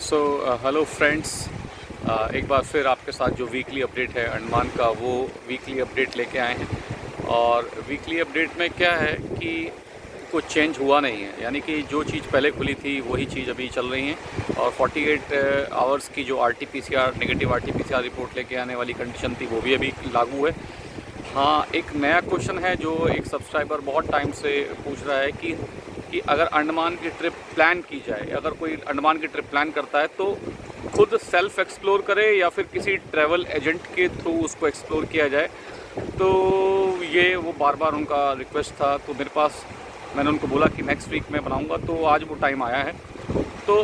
Hello friends. एक बार फिर आपके साथ जो वीकली अपडेट है अंडमान का, वो वीकली अपडेट लेके आए हैं। और वीकली अपडेट में क्या है कि कुछ चेंज हुआ नहीं है, यानी कि जो चीज़ पहले खुली थी वही चीज़ अभी चल रही है। और 48 आवर्स की जो RT-PCR नेगेटिव RT-PCR रिपोर्ट लेके आने वाली कंडीशन थी वो भी अभी लागू है। हाँ, एक नया क्वेश्चन है जो एक सब्सक्राइबर बहुत टाइम से पूछ रहा है कि अगर अंडमान की ट्रिप प्लान की जाए, अगर कोई अंडमान की ट्रिप प्लान करता है तो खुद सेल्फ एक्सप्लोर करे या फिर किसी ट्रैवल एजेंट के थ्रू उसको एक्सप्लोर किया जाए। तो ये वो बार बार उनका रिक्वेस्ट था, तो मेरे पास मैंने उनको बोला कि नेक्स्ट वीक में बनाऊंगा, तो आज वो टाइम आया है। तो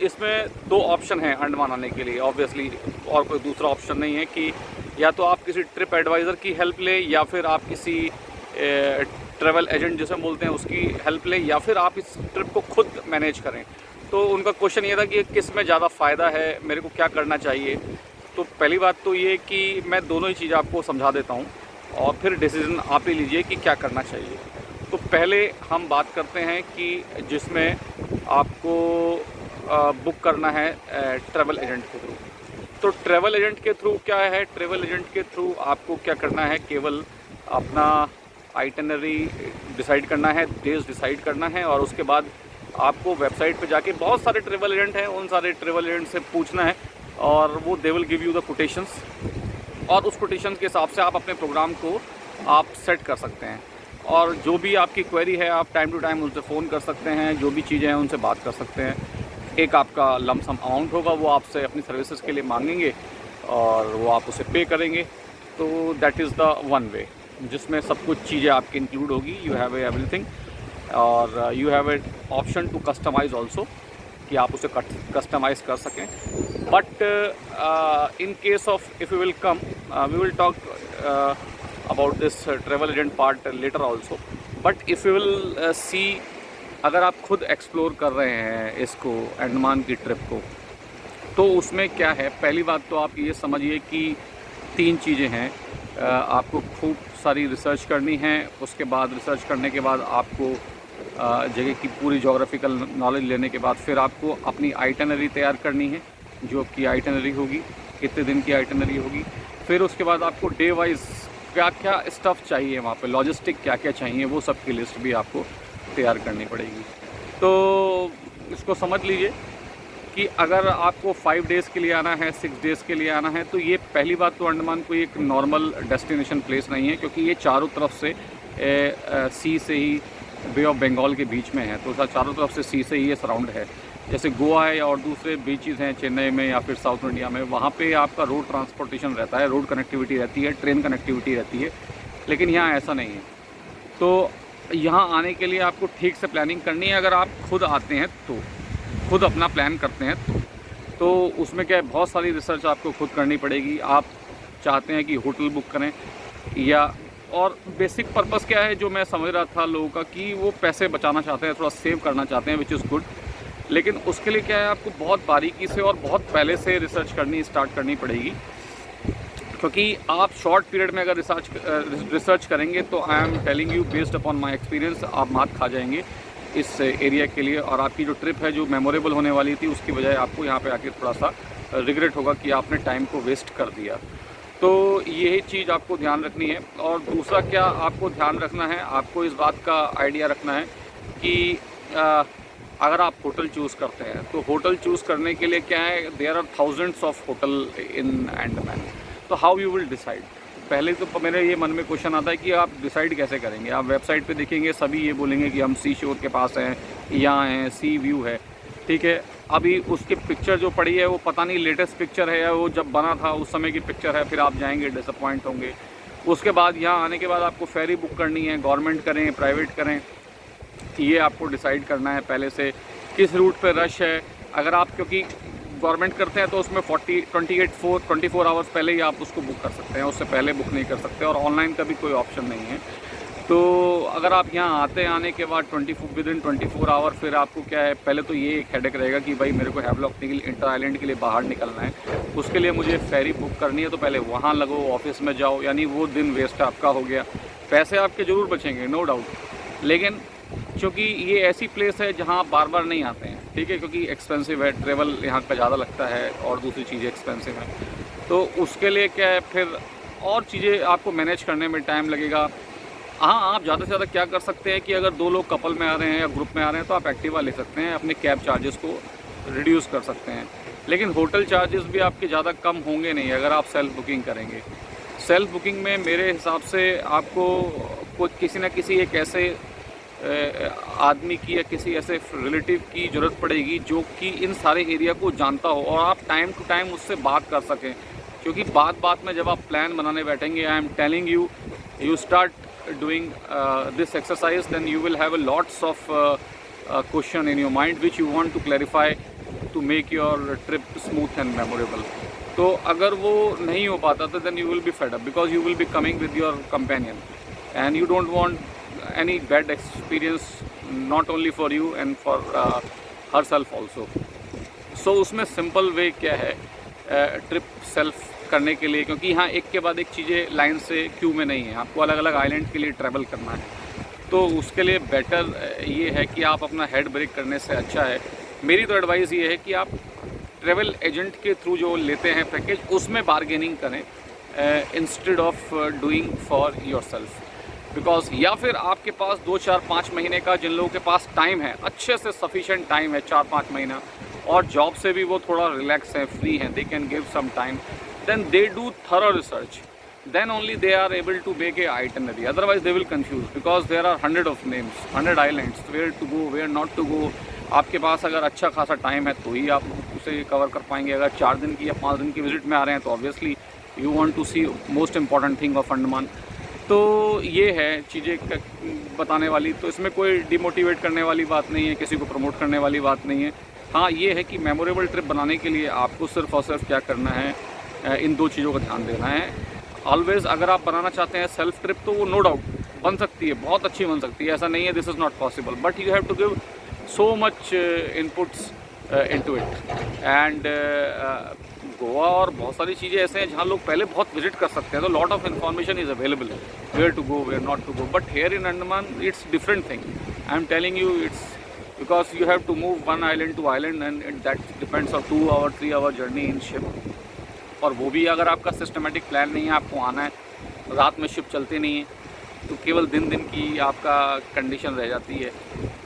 इसमें दो ऑप्शन हैं अंडमान आने के लिए ऑब्वियसली, और कोई दूसरा ऑप्शन नहीं है कि या तो आप किसी ट्रिप एडवाइज़र की हेल्प लें या फिर आप किसी ट्रैवल एजेंट जिसे बोलते हैं उसकी हेल्प लें, या फिर आप इस ट्रिप को खुद मैनेज करें। तो उनका क्वेश्चन ये था कि किस में ज़्यादा फ़ायदा है, मेरे को क्या करना चाहिए। तो पहली बात तो ये कि मैं दोनों ही चीज़ आपको समझा देता हूँ और फिर डिसीज़न आप ही लीजिए कि क्या करना चाहिए। तो पहले हम बात करते हैं कि जिसमें आपको बुक करना है ट्रैवल एजेंट के थ्रू। तो ट्रैवल एजेंट के थ्रू क्या है, ट्रैवल एजेंट के थ्रू आपको क्या करना है, केवल अपना आइटनरी डिसाइड करना है, डेज डिसाइड करना है, और उसके बाद आपको वेबसाइट पे जाके बहुत सारे ट्रैवल एजेंट हैं, उन सारे ट्रैवल एजेंट से पूछना है और वो they will give you the quotations, और उस कोटेशन के हिसाब से आप अपने प्रोग्राम को आप सेट कर सकते हैं। और जो भी आपकी क्वेरी है आप टाइम टू टाइम उनसे फ़ोन कर सकते हैं, जो भी चीज़ें हैं उनसे बात कर सकते हैं। एक आपका लमसम अमाउंट होगा, वो आपसे अपनी सर्विसेज के लिए मांगेंगे और वो आप उसे पे करेंगे। तो that is the one way जिसमें सब कुछ चीज़ें आपकी इंक्लूड होगी। यू हैव एवरीथिंग, और you have a option to customize also, कि आप उसे कस्टमाइज़ कर सकें। But in case of if you will come, we will talk about this travel agent part later also. But if you will see, अगर आप खुद explore कर रहे हैं इसको अंडमान की ट्रिप को, तो उसमें क्या है, पहली बात तो आप ये समझिए कि तीन चीज़ें हैं। आपको खूब सारी रिसर्च करनी है, उसके बाद रिसर्च करने के बाद आपको जगह की पूरी जोग्राफिकल नॉलेज लेने के बाद फिर आपको अपनी आइटनरी तैयार करनी है, जो आपकी आइटनरी होगी, कितने दिन की आइटनरी होगी। फिर उसके बाद आपको डे वाइज क्या क्या स्टफ़ चाहिए वहाँ पे, लॉजिस्टिक क्या क्या चाहिए, वो सब की लिस्ट भी आपको तैयार करनी पड़ेगी। तो इसको समझ लीजिए कि अगर आपको 5 डेज़ के लिए आना है, 6 डेज़ के लिए आना है, तो ये पहली बात तो अंडमान कोई एक नॉर्मल डेस्टिनेशन प्लेस नहीं है, क्योंकि ये चारों तरफ से सी से ही बे ऑफ बंगाल के बीच में है। तो चारों तरफ से सी से ही ये सराउंड है। जैसे गोवा है या और दूसरे बीचेज़ हैं चेन्नई में या फिर साउथ इंडिया में, वहाँ पे आपका रोड ट्रांसपोर्टेशन रहता है, रोड कनेक्टिविटी रहती है, ट्रेन कनेक्टिविटी रहती है। लेकिन यहाँ ऐसा नहीं है। तो यहाँ आने के लिए आपको ठीक से प्लानिंग करनी है। अगर आप खुद आते हैं तो, खुद अपना प्लान करते हैं तो उसमें क्या है, बहुत सारी रिसर्च आपको खुद करनी पड़ेगी। आप चाहते हैं कि होटल बुक करें, या और बेसिक पर्पस क्या है जो मैं समझ रहा था लोगों का, कि वो पैसे बचाना चाहते हैं, थोड़ा सेव करना चाहते हैं, विच इज़ गुड। लेकिन उसके लिए क्या है, आपको बहुत बारीकी से और बहुत पहले से रिसर्च स्टार्ट करनी पड़ेगी, क्योंकि आप शॉर्ट पीरियड में अगर रिसर्च करेंगे तो आई am telling you based upon my experience, आप मात खा जाएंगे इस एरिया के लिए, और आपकी जो ट्रिप है जो मेमोरेबल होने वाली थी उसकी बजाय आपको यहाँ पे आके थोड़ा सा रिग्रेट होगा कि आपने टाइम को वेस्ट कर दिया। तो यही चीज़ आपको ध्यान रखनी है। और दूसरा क्या आपको ध्यान रखना है, आपको इस बात का आइडिया रखना है कि अगर आप होटल चूज़ करते हैं तो होटल चूज़ करने के लिए क्या है, there are thousands of hotel in Andaman. तो हाउ यू विल डिसाइड, पहले तो मेरे ये मन में क्वेश्चन आता है कि आप डिसाइड कैसे करेंगे। आप वेबसाइट पे देखेंगे, सभी ये बोलेंगे कि हम सी शोर के पास हैं, यहाँ हैं, सी व्यू है, ठीक है। अभी उसकी पिक्चर जो पड़ी है वो पता नहीं लेटेस्ट पिक्चर है या वो जब बना था उस समय की पिक्चर है, फिर आप जाएंगे डिसअपॉइंट होंगे। उसके बाद यहाँ आने के बाद आपको फेरी बुक करनी है, गवर्नमेंट करें प्राइवेट करें, ये आपको डिसाइड करना है पहले से। किस रूट पे रश है, अगर आप क्योंकि गवर्नमेंट करते हैं तो उसमें 24 आवर्स पहले ही आप उसको बुक कर सकते हैं, उससे पहले बुक नहीं कर सकते, और ऑनलाइन का भी कोई ऑप्शन नहीं है। तो अगर आप यहाँ आने के बाद विदिन 24 आवर फिर आपको क्या है, पहले तो ये एक हेडेक रहेगा कि भाई मेरे को हैवलॉक के लिए, इंटर आइलैंड के लिए बाहर निकलना है, उसके लिए मुझे फेरी बुक करनी है, तो पहले वहाँ लगो, ऑफिस में जाओ, यानी वो दिन वेस्ट आपका हो गया। पैसे आपके ज़रूर बचेंगे, नो डाउट, लेकिन क्योंकि ये ऐसी प्लेस है जहाँ आप बार बार नहीं आते हैं, ठीक है, क्योंकि एक्सपेंसिव है, ट्रेवल यहाँ का ज़्यादा लगता है और दूसरी चीज़ें एक्सपेंसिव हैं। तो उसके लिए क्या है, फिर और चीज़ें आपको मैनेज करने में टाइम लगेगा। हाँ, आप ज़्यादा से ज़्यादा क्या कर सकते हैं कि अगर 2 लोग कपल में आ रहे हैं या ग्रुप में आ रहे हैं तो आप एक्टिवा ले सकते हैं, अपने कैब चार्जेस को रिड्यूस कर सकते हैं। लेकिन होटल चार्जेस भी आपके ज़्यादा कम होंगे नहीं अगर आप सेल्फ़ बुकिंग करेंगे। सेल्फ़ बुकिंग में मेरे हिसाब से आपको कोई किसी न किसी एक ऐसे आदमी की या किसी ऐसे रिलेटिव की ज़रूरत पड़ेगी जो कि इन सारे एरिया को जानता हो और आप टाइम टू टाइम उससे बात कर सकें। क्योंकि बात में जब आप प्लान बनाने बैठेंगे, आई am telling you, you start doing this exercise, then you will have a lots of question in your mind which you want to clarify to make your trip smooth and memorable. तो अगर वो नहीं हो पाता तो then you will be fed up because you will be coming with your companion and you don't want any bad experience, not only for you and for herself also. So उसमें simple way क्या है trip self करने के लिए, क्योंकि यहाँ एक के बाद एक चीज़ें लाइन से क्यू में नहीं है, आपको अलग अलग आइलैंड के लिए ट्रैवल करना है। तो उसके लिए बेटर ये है कि आप अपना हेड ब्रेक करने से अच्छा है, मेरी तो एडवाइस ये है कि आप ट्रैवल एजेंट के थ्रू जो लेते हैं पैकेज उसमें बारगेनिंग करें instead of doing for yourself. Because या फिर आपके पास 2, 4, 5 महीने का, जिन लोगों के पास टाइम है, अच्छे से सफिशेंट टाइम है 4-5 महीना, और जॉब से भी वो थोड़ा रिलैक्स है, फ्री हैं, they can give some time, then they do thorough research, then only they are able to make a itinerary. Otherwise they will confuse because there are 100 of names, 100 islands, where to go, where not to go. आपके पास अगर अच्छा खासा time है तो ही आप उसे cover कर पाएंगे। अगर 4 दिन की या 5 दिन की विजिट में आ रहे हैं तो obviously you want to see most important thing of Andaman. तो ये है चीज़ें बताने वाली, तो इसमें कोई डिमोटिवेट करने वाली बात नहीं है, किसी को प्रमोट करने वाली बात नहीं है। हाँ, ये है कि मेमोरेबल ट्रिप बनाने के लिए आपको सिर्फ और सिर्फ क्या करना है, इन 2 चीज़ों का ध्यान देना है। ऑलवेज़ अगर आप बनाना चाहते हैं सेल्फ ट्रिप तो वो नो डाउट बन सकती है, बहुत अच्छी बन सकती है, ऐसा नहीं है this is not possible, but you have to give so much inputs into it. And Goa और बहुत सारी चीज़ें ऐसे हैं जहाँ लोग पहले बहुत विजिट कर सकते हैं, तो lot of information is available where to go, where not to go, but here in Andaman it's different thing. I am telling you, it's because you have to move one island to island and that depends on 2 hour 3 hour journey in ship, और वो भी अगर आपका systematic plan नहीं है, आपको आना है, रात में शिप चलती नहीं है, तो केवल दिन की आपका कंडीशन रह जाती है।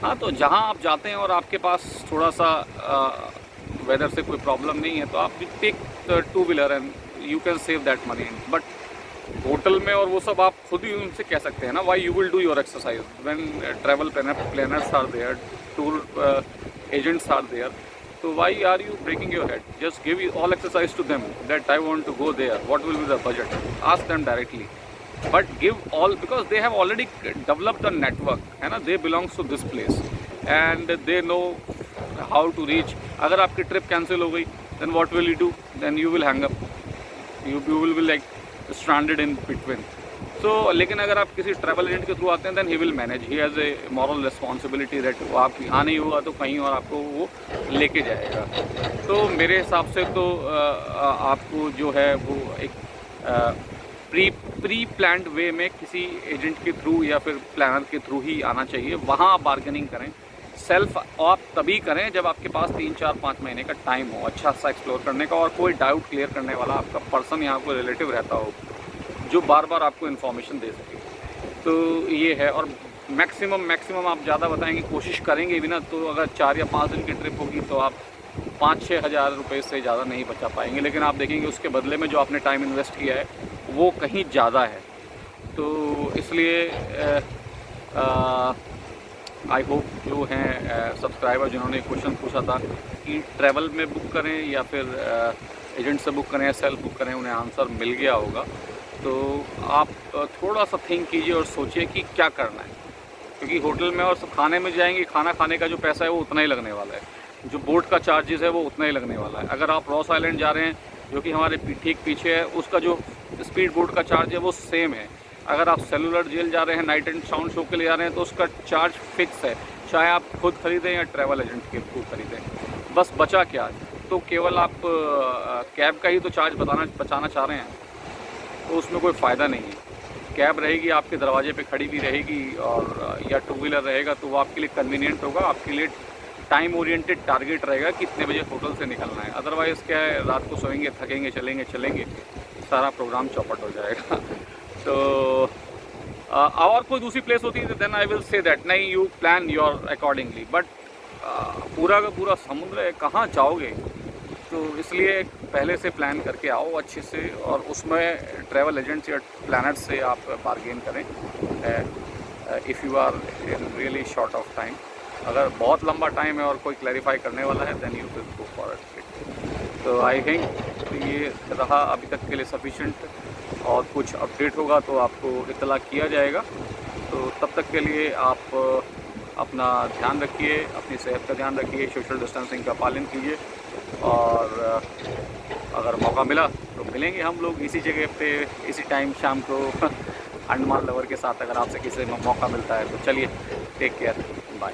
हाँ, तो जहाँ आप जाते हैं और आपके पास थोड़ा सा वेदर से कोई प्रॉब्लम नहीं है तो आप take 2 wheeler and you can save that money. But hotel में और वो सब आप खुद ही उनसे कह सकते हैं ना, why you will do your exercise when travel planners are there, tour agents are there, so why are you breaking your head? Just give all exercise to them that I want to go there, what will be the budget, ask them directly, but give all, because they have already developed a network, है ना, they belongs to this place and they know how to reach. अगर आपकी trip cancel हो गई then what will you do? Then you will hang up, you will be like stranded in between. So लेकिन अगर आप किसी travel agent के through आते हैं then he will manage, he has a moral responsibility that वो आप यहाँ नहीं होगा तो कहीं और आपको वो लेके जाएगा। तो मेरे हिसाब से तो आपको जो है वो एक प्री प्लान्ड वे में किसी एजेंट के थ्रू या फिर प्लानर के थ्रू ही आना चाहिए, वहाँ आप बार्गेनिंग करें। सेल्फ आप तभी करें जब आपके पास 3, 4, 5 महीने का टाइम हो अच्छा सा एक्सप्लोर करने का, और कोई डाउट क्लियर करने वाला आपका पर्सन या कोई रिलेटिव रहता हो जो बार बार आपको इन्फॉर्मेशन दे सके। तो ये है, और मैक्सिमम आप ज़्यादा बताएंगे, कोशिश करेंगे भी ना, तो अगर 4 या 5 दिन की ट्रिप होगी तो आप 5-6 हज़ार रुपये से ज़्यादा नहीं बचा पाएंगे, लेकिन आप देखेंगे उसके बदले में जो आपने टाइम इन्वेस्ट किया है वो कहीं ज़्यादा है। तो इसलिए आई होप जो हैं सब्सक्राइबर जिन्होंने क्वेश्चन पूछा था कि ट्रैवल में बुक करें या फिर एजेंट से बुक करें या सेल्फ बुक करें, उन्हें आंसर मिल गया होगा। तो आप थोड़ा सा थिंक कीजिए और सोचिए कि क्या करना है, क्योंकि होटल में और सब खाने में जाएंगे, खाना खाने का जो पैसा है वो उतना ही लगने वाला है, जो बोट का चार्जेस है वो उतना ही लगने वाला है। अगर आप रॉस आइलैंड जा रहे हैं जो कि हमारे ठीक पीछे है, उसका जो स्पीड बोट का चार्ज है वो सेम है। अगर आप सेलुलर जेल जा रहे हैं, नाइट एंड साउंड शो के लिए जा रहे हैं, तो उसका चार्ज फिक्स है, चाहे आप खुद खरीदें या ट्रैवल एजेंट के थ्रू खरीदें। बस बचा क्या, तो केवल आप कैब का ही तो चार्ज बचाना चाह रहे हैं, तो उसमें कोई फ़ायदा नहीं है। कैब रहेगी आपके दरवाजे पे खड़ी भी रहेगी, और या 2 व्हीलर रहेगा तो वो आपके लिए कन्वीनियंट होगा, आपके लिए टाइम ओरिएंटेड टारगेट रहेगा कि इतने बजे होटल से निकलना है। अदरवाइज़ क्या है, रात को सोएंगे, थकेंगे, चलेंगे, सारा प्रोग्राम चौपट हो जाएगा। तो और कोई दूसरी प्लेस होती है then I will say that नहीं, you plan your accordingly, but पूरा का पूरा समुद्र है, कहाँ जाओगे? तो इसलिए पहले से प्लान करके आओ अच्छे से, और उसमें ट्रैवल एजेंट्स या प्लानर से आप बार्गेन करें if you are in really short of time. अगर बहुत लंबा टाइम है और कोई क्लैरिफाई करने वाला है then you will go for it. तो आई थिंक ये रहा अभी तक के लिए सफिशेंट, और कुछ अपडेट होगा तो आपको इत्तला किया जाएगा। तो तब तक के लिए आप अपना ध्यान रखिए, अपनी सेहत का ध्यान रखिए, सोशल डिस्टेंसिंग का पालन कीजिए, और अगर मौका मिला तो मिलेंगे हम लोग इसी जगह पे इसी टाइम शाम को अंडमान लवर के साथ। अगर आपसे किसी मौका मिलता है तो चलिए, टेक केयर, बाय।